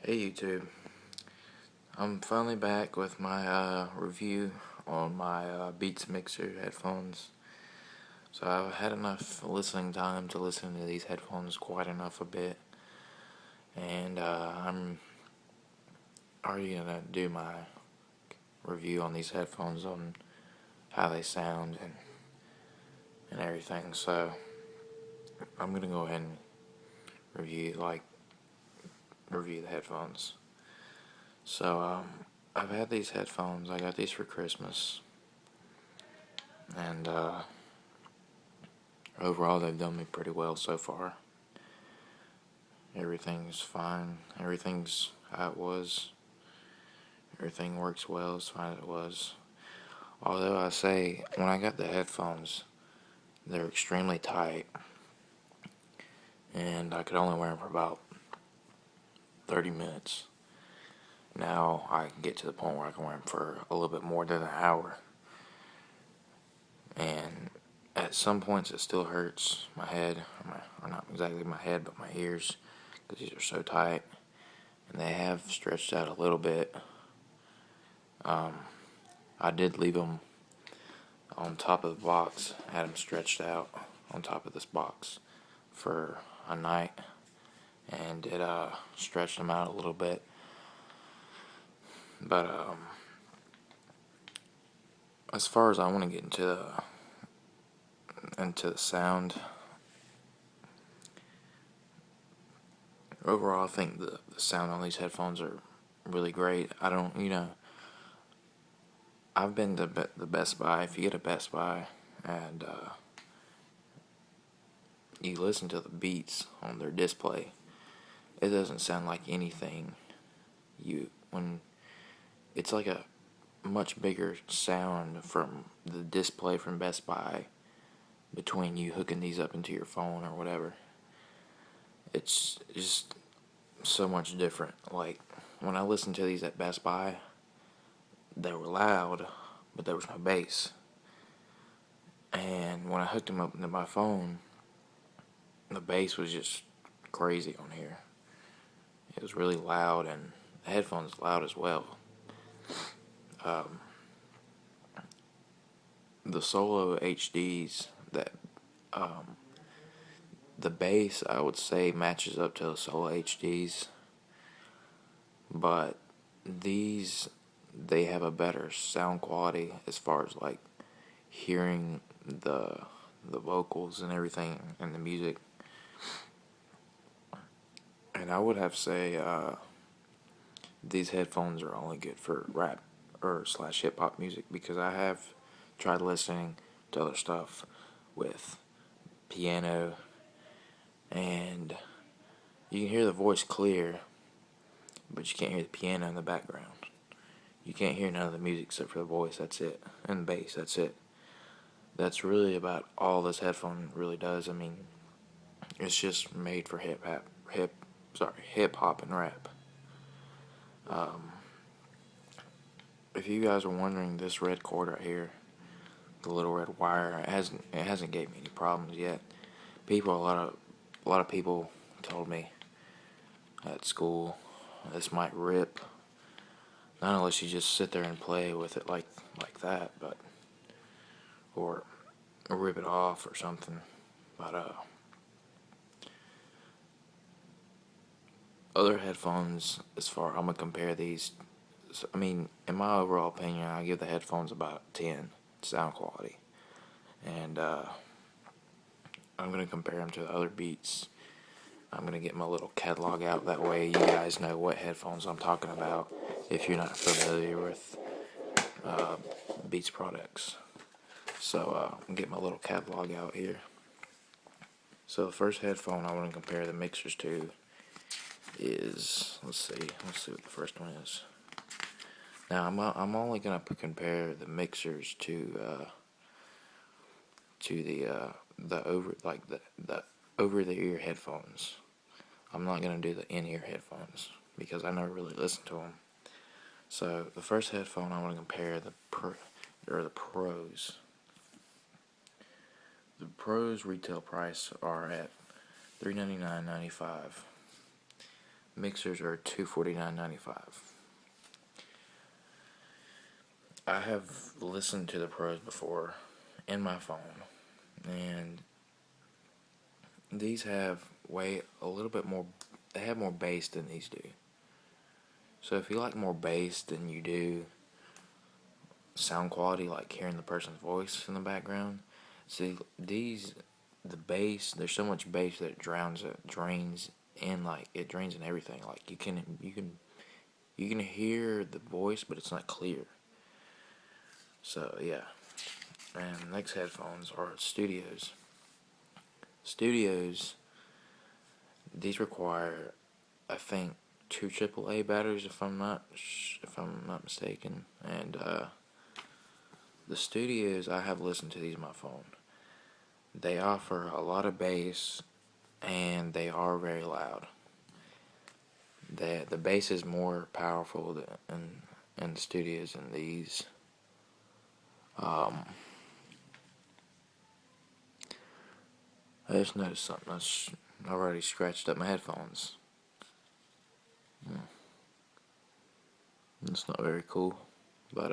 Hey YouTube, I'm finally back with my review on my Beats Mixer headphones. So I've had enough listening time to listen to these headphones quite enough a bit, and I'm already gonna do my review on these headphones on how they sound and everything. So I'm gonna go ahead and review the headphones. So I've had these headphones. I got these for Christmas, and overall, they've done me pretty well so far. Everything's fine. Everything's how it was. Everything works well as fine as it was. Although I say, when I got the headphones, they're extremely tight, and I could only wear them for about 30 minutes. Now I can get to the point where I can wear them for a little bit more than an hour. And at some points, it still hurts my head, or not exactly my head, but my ears, because these are so tight. And they have stretched out a little bit. I did leave them on top of the box, had them stretched out on top of this box for a night, and it stretched them out a little bit. But as far as I want to get into the sound, overall I think the sound on these headphones are really great. I've been to the Best Buy. If you get a Best Buy and you listen to the beats on their display, it doesn't sound like anything when it's like a much bigger sound from the display from Best Buy between you hooking these up into your phone or whatever. It's just so much different. Like, when I listened to these at Best Buy, they were loud, but there was no bass. And when I hooked them up into my phone, the bass was just crazy on here. It was really loud, and the headphones loud as well. The Solo HDs, the bass, I would say, matches up to the Solo HDs, but they have a better sound quality as far as like hearing the vocals and everything and the music. And I would have to say these headphones are only good for rap or slash hip hop music, because I have tried listening to other stuff with piano, and you can hear the voice clear, but you can't hear the piano in the background. You can't hear none of the music except for the voice, that's it, and the bass, that's it. That's really about all this headphone really does. I mean, it's just made for hip hop and rap. If you guys are wondering, this red cord right here, the little red wire, it hasn't gave me any problems yet. A lot of people told me at school this might rip. Not unless you just sit there and play with it like that, but or rip it off or something. But other headphones, I'm gonna compare these. I mean, in my overall opinion, I give the headphones about 10 sound quality, and I'm gonna compare them to the other Beats. I'm gonna get my little catalog out. That way, you guys know what headphones I'm talking about if you're not familiar with Beats products. So I'm getting my little catalog out here. So the first headphone I want to compare the mixers to is, let's see what the first one is. Now I'm only gonna compare the mixers to the over the ear headphones. I'm not gonna do the in ear headphones because I never really listened to them. So the first headphone I want to compare the Pros. The Pros retail price are at $399.95. mixers are $249.95. I have listened to the Pros before in my phone, and these have a little bit more. They have more bass than these do. So if you like more bass than you do sound quality, like hearing the person's voice in the background, see the bass. There's so much bass that drains in, like it drains in everything. Like you can hear the voice, but it's not clear. So yeah. And next headphones are Studios. Studios, these require, I think, two AAA batteries if I'm not mistaken. And the Studios, I have listened to these on my phone. They offer a lot of bass, and they are very loud. The bass is more powerful in the Studios than these. I just noticed something. I already scratched up my headphones. It's not very cool, but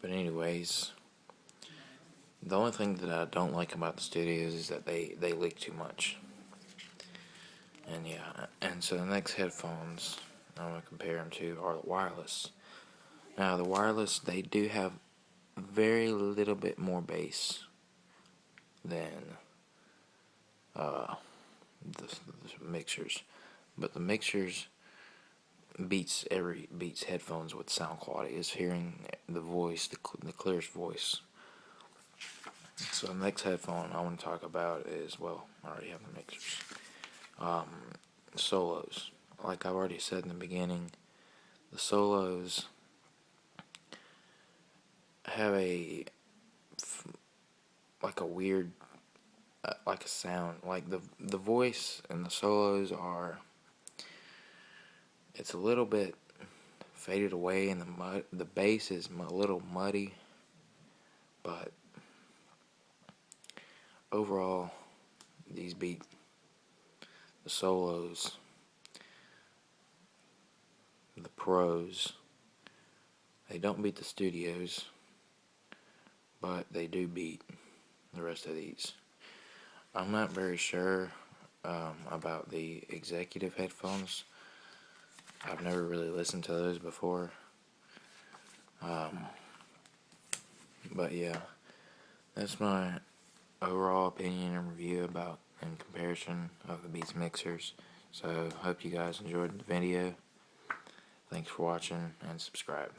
anyways, the only thing that I don't like about the Studios is that they leak too much. And yeah, and so the next headphones I'm gonna compare them to are the wireless. Now the wireless, they do have very little bit more bass than the mixers, but the mixers beats headphones with sound quality. Is hearing the voice, the clearest voice. So the next headphone I want to talk about is, well, I already have the mixers. Solos. Like I already said in the beginning, the Solos have like a weird, like a sound. Like the voice and the Solos are, it's a little bit faded away, and the bass is a little muddy, but overall, these beat the Solos, the Pros. They don't beat the Studios, but they do beat the rest of these. I'm not very sure about the executive headphones. I've never really listened to those before. But yeah, that's my overall opinion and review about in comparison of the Beats mixers. So hope you guys enjoyed the video. Thanks for watching, and subscribe.